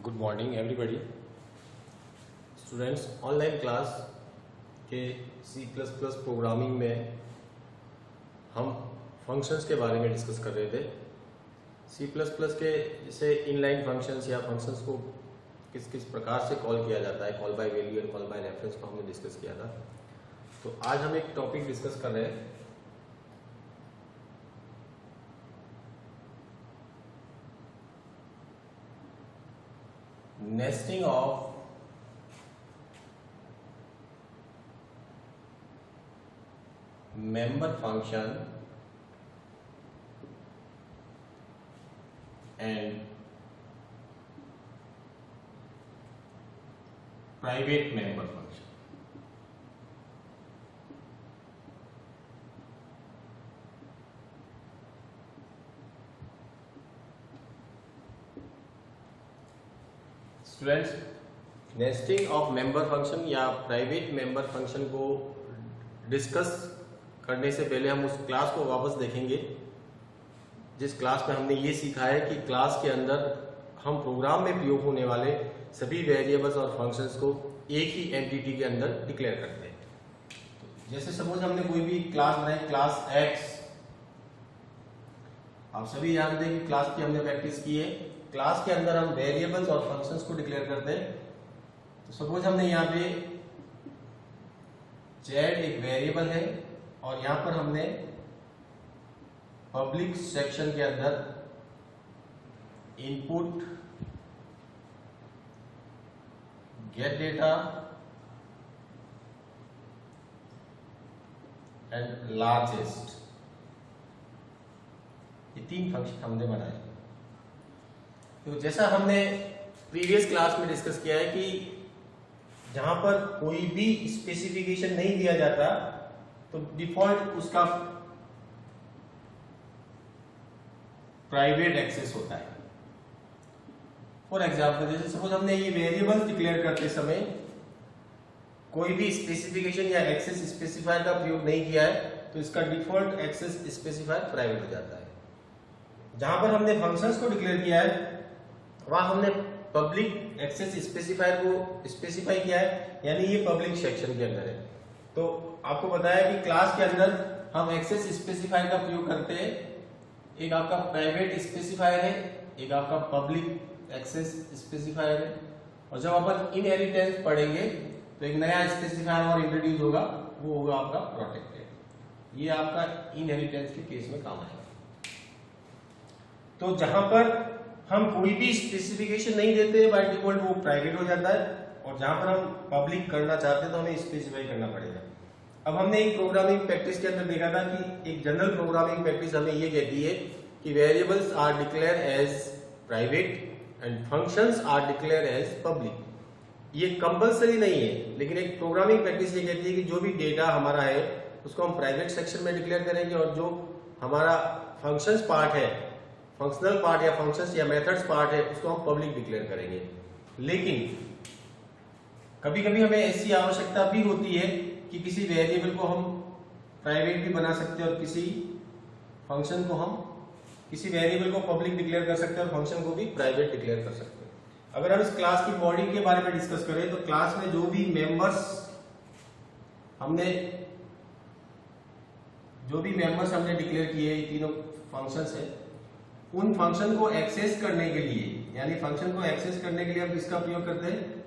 Good morning everybody students. Online class के C++ programming में हम फंक्शंस के बारे में डिस्कस कर रहे थे। C++ के जैसे इनलाइन फंक्शंस या फंक्शंस को किस किस प्रकार से कॉल किया जाता है, कॉल बाय वैल्यू और कॉल बाय रेफरेंस को हमने डिस्कस किया था। तो आज हम एक टॉपिक डिस्कस कर रहे हैं nesting of member function and private member function। Students, nesting of member function या प्राइवेट मेंबर फंक्शन को डिस्कस करने से पहले हम उस क्लास को वापस देखेंगे जिस क्लास में हमने ये सीखा है कि क्लास के अंदर हम प्रोग्राम में प्रयोग होने वाले सभी वेरिएबल्स और फंक्शंस को एक ही एंटिटी के अंदर डिक्लेयर करते हैं। जैसे सपोज हमने कोई भी क्लास बनाई, क्लास एक्स। आप सभी जानते हैं कि क्लास की हमने प्रैक्टिस की है। क्लास के अंदर हम वेरिएबल्स और फंक्शंस को डिक्लेयर करते हैं। तो सपोज हमने यहाँ पे z एक वेरिएबल है और यहां पर हमने पब्लिक सेक्शन के अंदर input, gate data and largest, ये तीन फंक्शन हमने बनाए। तो जैसा हमने प्रीवियस क्लास में डिस्कस किया है कि जहां पर कोई भी स्पेसिफिकेशन नहीं दिया जाता तो डिफॉल्ट उसका प्राइवेट एक्सेस होता है। फॉर एग्जांपल, जैसे सपोज हमने ये वेरिएबल्स डिक्लेयर करते समय कोई भी स्पेसिफिकेशन या एक्सेस स्पेसिफायर का प्रयोग नहीं किया है तो इसका डिफॉल्ट एक्सेस स्पेसिफायर प्राइवेट हो जाता है। जहां पर हमने फंक्शंस को डिक्लेयर किया है वहां हमने पब्लिक एक्सेस स्पेसिफायर को स्पेसिफाई किया है, यानी ये पब्लिक सेक्शन के अंदर है। तो आपको बताया कि क्लास के अंदर हम एक्सेस स्पेसिफायर का प्रयोग करते हैं। एक आपका प्राइवेट स्पेसिफायर है, एक आपका पब्लिक एक्सेस स्पेसिफायर है। और जब अपन इनहेरिटेंस पढ़ेंगे तो एक नया स्पेसिफायर और इंट्रोड्यूस होगा, वो होगा आपका प्रोटेक्टेड। ये आपका इनहेरिटेंस के केस में काम आएगा। तो जहां पर हम कोई भी स्पेसिफिकेशन नहीं देते बाय डिफॉल्ट वो प्राइवेट हो जाता है, और जहां पर हम पब्लिक करना चाहते हैं तो हमें स्पेसिफाई करना पड़ेगा। अब हमने एक प्रोग्रामिंग प्रैक्टिस के अंदर देखा था कि एक जनरल प्रोग्रामिंग प्रैक्टिस हमें ये कहती है कि variables are declare as private and functions are declare as public. ये कंपल्सरी नहीं है, लेकिन एक प्रोग्रामिंग प्रैक्टिस ये कहती है कि जो भी डेटा हमारा है उसको हम प्राइवेट सेक्शन में डिक्लेयर करेंगे, और जो हमारा फंक्शंस पार्ट है, फंक्शनल पार्ट या फंक्शंस या मेथड्स पार्ट है, उसको हम पब्लिक डिक्लेयर करेंगे। लेकिन कभी कभी हमें ऐसी आवश्यकता भी होती है कि किसी वेरिएबल को हम प्राइवेट भी बना सकते हैं और किसी फंक्शन को हम किसी वेरिएबल को पब्लिक डिक्लेयर कर सकते हैं और फंक्शन को भी प्राइवेट डिक्लेयर कर सकते हैं। अगर हम इस क्लास की बॉडी के बारे में डिस्कस करें तो क्लास में जो भी मेंबर्स हमने डिक्लेयर किए, तीनों फंक्शंस है, उन फंक्शन को एक्सेस करने के लिए, यानी फंक्शन को एक्सेस करने के लिए हम किसका प्रयोग करते हैं?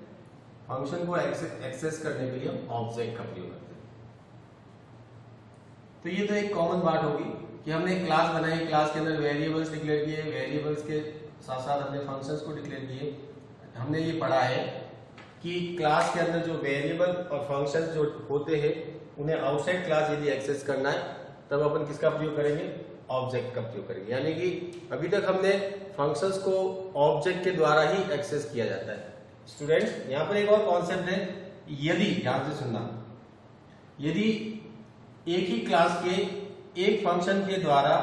फंक्शन को एक्सेस करने के लिए हम ऑब्जेक्ट का प्रयोग करते हैं। तो ये तो एक कॉमन बात होगी कि हमने एक क्लास बनाई, क्लास के अंदर वेरिएबल्स डिक्लेयर किए, वेरिएबल्स के साथ साथ हमने फंक्शंस को डिक्लेयर किए। हमने ये पढ़ा है कि क्लास के अंदर जो वेरिएबल और फंक्शंस जो होते हैं उन्हें आउटसाइड क्लास यदि एक्सेस करना है तब अपन किसका प्रयोग करेंगे? ऑब्जेक्ट का प्रयोग करेंगे। यानी कि अभी तक हमने फंक्शंस को ऑब्जेक्ट के द्वारा ही एक्सेस किया जाता है। स्टूडेंट्स, यहां पर एक और कॉन्सेप्ट है, यदि, ध्यान से सुनना, यदि एक ही क्लास के एक फंक्शन के द्वारा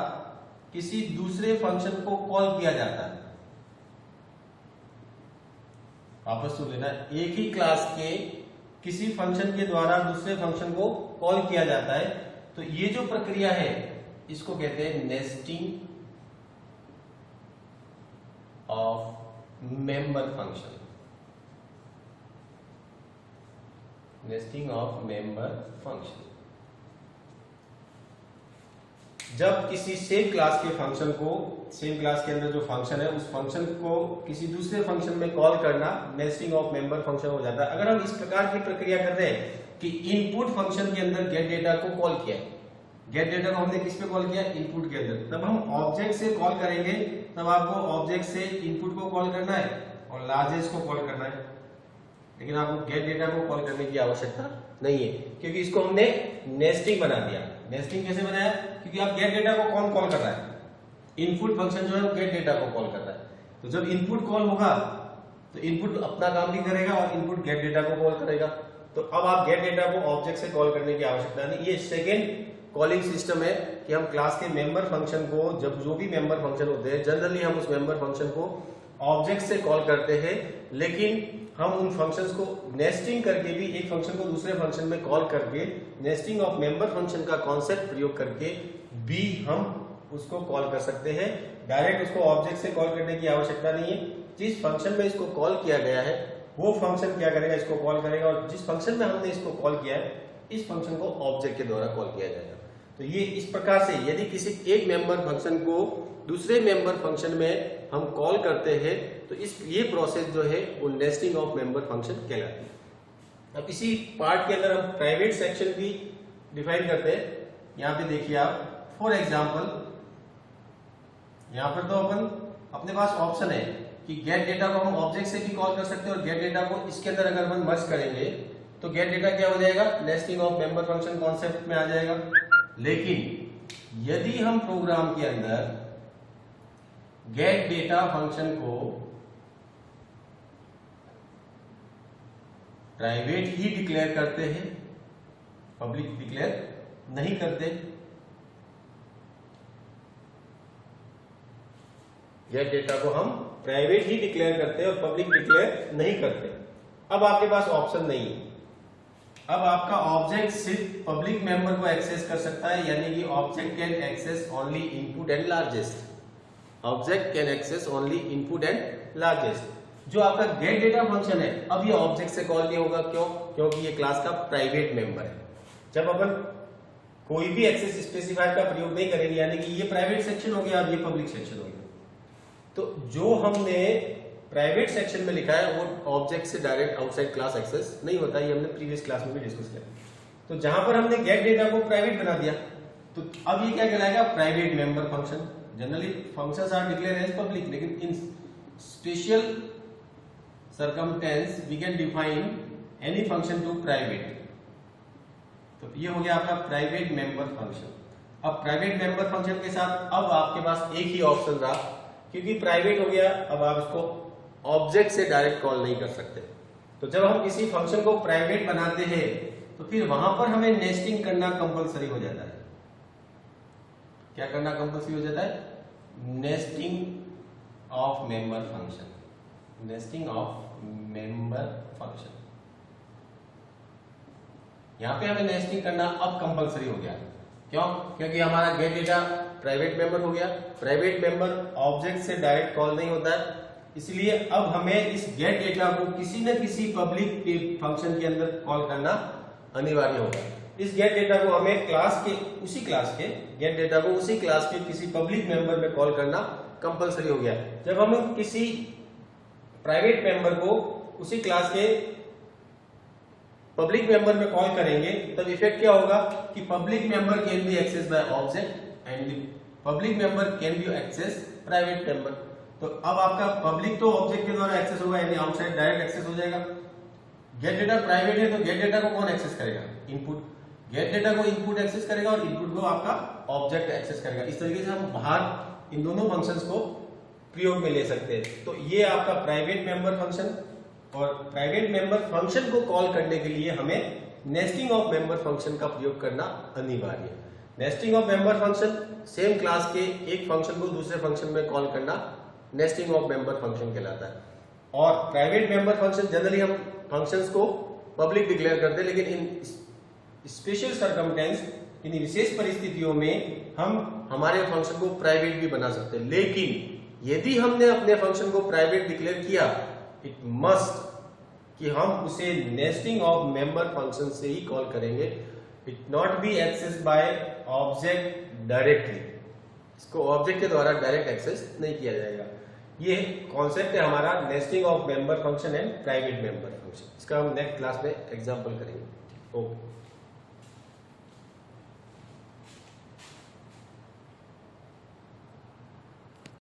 किसी दूसरे फंक्शन को कॉल किया जाता है, वापस सुन लेना, एक ही क्लास के किसी फंक्शन के द्वारा दूसरे फंक्शन को कॉल किया जाता है, तो ये जो प्रक्रिया है इसको कहते हैं nesting of member function, nesting of member function. जब किसी सेम क्लास के फंक्शन को, सेम क्लास के अंदर जो फंक्शन है उस फंक्शन को किसी दूसरे फंक्शन में कॉल करना नेस्टिंग ऑफ मेंबर फंक्शन हो जाता है। अगर हम इस प्रकार की प्रक्रिया कर रहे हैं कि इनपुट फंक्शन के अंदर गेट डेटा को कॉल किया, गेट डेटा को हमने किस पे कॉल किया, इनपुट के अंदर, तब हम ऑब्जेक्ट से कॉल करेंगे, तब आपको ऑब्जेक्ट से इनपुट को कॉल करना है और लार्जेस्ट को कॉल करना है, लेकिन आपको गेट डेटा को कॉल करने की आवश्यकता नहीं है, क्योंकि इसको हमने नेस्टिंग बना दिया। नेस्टिंग कैसे बनाया, क्योंकि आप गेट डेटा को कौन कॉल कर रहा है, इनपुट फंक्शन जो है वो गेट डेटा को कॉल कर रहा है। तो जब इनपुट कॉल होगा तो इनपुट अपना काम भी करेगा और इनपुट गेट डेटा को कॉल करेगा। तो अब आप गेट डेटा को ऑब्जेक्ट से कॉल करने की आवश्यकता नहीं। ये सेकेंड कॉलिंग सिस्टम है कि हम क्लास के मेंबर फंक्शन को, जब जो भी मेंबर फंक्शन होते हैं जनरली हम उस मेंबर फंक्शन को ऑब्जेक्ट से कॉल करते हैं, लेकिन हम उन फंक्शंस को नेस्टिंग करके भी, एक फंक्शन को दूसरे फंक्शन में कॉल करके, नेस्टिंग ऑफ मेंबर फंक्शन का कॉन्सेप्ट प्रयोग करके भी हम उसको कॉल कर सकते हैं। डायरेक्ट उसको ऑब्जेक्ट से कॉल करने की आवश्यकता नहीं है। जिस फंक्शन में इसको कॉल किया गया है वो फंक्शन क्या करेगा, इसको कॉल करेगा, और जिस फंक्शन में हमने इसको कॉल किया है इस फंक्शन को ऑब्जेक्ट के द्वारा कॉल किया जाएगा। तो ये इस प्रकार से यदि किसी एक मेंबर फंक्शन को दूसरे मेंबर फंक्शन में हम कॉल करते हैं तो ये प्रोसेस जो है वो नेस्टिंग ऑफ मेंबर फंक्शन कहलाती है। अब इसी पार्ट के अंदर हम प्राइवेट सेक्शन भी डिफाइन करते हैं। यहाँ पे देखिए आप, फॉर एग्जाम्पल यहाँ पर तो अपने पास ऑप्शन है कि गेट डेटा को हम ऑब्जेक्ट से भी कॉल कर सकते हैं और गेट डेटा को इसके अंदर अगर हम मर्ज करेंगे तो गेट डेटा क्या हो जाएगा, nesting of member function concept में आ जाएगा। लेकिन यदि हम प्रोग्राम के अंदर गेट डेटा फंक्शन को प्राइवेट ही डिक्लेयर करते हैं, पब्लिक डिक्लेयर नहीं करते, गेट डेटा को हम प्राइवेट ही डिक्लेयर करते हैं और पब्लिक डिक्लेयर नहीं करते, अब आपके पास ऑप्शन नहीं है। अब आपका ऑब्जेक्ट सिर्फ पब्लिक मेंबर को एक्सेस कर सकता है, यानी कि object can access only input and largest. Object can access only input and largest. जो आपका गेट डेटा फंक्शन है अब ये ऑब्जेक्ट से कॉल नहीं होगा, क्यों, क्योंकि ये क्लास का प्राइवेट मेंबर है। जब अपन कोई भी एक्सेस स्पेसिफायर का प्रयोग नहीं करेंगे, यानी कि ये प्राइवेट सेक्शन हो गया, अब ये पब्लिक सेक्शन हो गया, तो जो हमने प्राइवेट सेक्शन में लिखा है वो ऑब्जेक्ट से डायरेक्ट आउटसाइड क्लास एक्सेस नहीं होता। ये हमने प्रीवियस क्लास में भी डिस्कस किया। तो जहां पर हमने गेट डेटा को प्राइवेट बना दिया तो अब ये क्या कहलाएगा, private member function. Generally functions are declared as public, लेकिन in special circumstances we can define any function to private. तो ये हो गया आपका प्राइवेट मेंबर फंक्शन। अब प्राइवेट मेंबर फंक्शन के साथ अब आपके पास एक ही ऑप्शन रहा, क्योंकि प्राइवेट हो गया अब आप इसको ऑब्जेक्ट से डायरेक्ट कॉल नहीं कर सकते। तो जब हम किसी फंक्शन को प्राइवेट बनाते हैं तो फिर वहां पर हमें नेस्टिंग करना कंपलसरी हो जाता है। क्या करना कंपलसरी हो जाता है, nesting of member function, nesting of member function. यहां पे हमें नेस्टिंग करना अब कंपलसरी हो गया। क्यों, क्योंकि हमारा गेट डेटा प्राइवेट मेंबर हो गया। प्राइवेट मेंबर ऑब्जेक्ट से डायरेक्ट कॉल नहीं होता है, इसलिए अब हमें इस गेट डेटा को किसी न किसी पब्लिक फंक्शन के अंदर कॉल करना अनिवार्य होगा। इस गेट डेटा को हमें क्लास के, उसी क्लास के गेट डेटा को उसी क्लास के किसी पब्लिक मेंबर में कॉल करना कंपलसरी हो गया। जब हम किसी प्राइवेट मेंबर को उसी क्लास के पब्लिक मेंबर में कॉल करेंगे तब इफेक्ट क्या होगा कि public member can be access by object and public member can be access private member. तो अब आपका पब्लिक तो ऑब्जेक्ट के द्वारा एक्सेस होगा, यानी आउटसाइड डायरेक्ट एक्सेस हो जाएगा। गेट डेटा प्राइवेट है तो गेट डेटा को कौन एक्सेस करेगा, इनपुट। गेट डेटा को इनपुट एक्सेस करेगा और इनपुट को आपका ऑब्जेक्ट एक्सेस करेगा। इस तरीके से हम बाहर इन दोनों फंक्शंस को प्रयोग में ले सकते हैं। तो ये आपका प्राइवेट मेंबर फंक्शन, और प्राइवेट मेंबर फंक्शन को कॉल करने के लिए हमें नेस्टिंग ऑफ मेंबर फंक्शन का प्रयोग करना अनिवार्य है। Nesting of member function, same class के एक फंक्शन को दूसरे फंक्शन में कॉल करना नेस्टिंग ऑफ मेंबर फंक्शन कहलाता है। और प्राइवेट मेंबर फंक्शन जनरली हम फंक्शंस को पब्लिक डिक्लेयर करते हैं, लेकिन इन स्पेशल सर्कमस्टेंस, इन विशेष परिस्थितियों में हम हमारे फंक्शन को प्राइवेट भी बना सकते हैं। लेकिन यदि हमने अपने फंक्शन को प्राइवेट डिक्लेयर किया, इट मस्ट कि हम उसे नेस्टिंग ऑफ मेंबर फंक्शन से ही कॉल करेंगे, it not be access by object directly. इसको ऑब्जेक्ट के द्वारा डायरेक्ट एक्सेस नहीं किया जाएगा। ये कॉन्सेप्ट है हमारा nesting of member function and private member function. इसका हम नेक्स्ट क्लास में एग्जांपल करेंगे।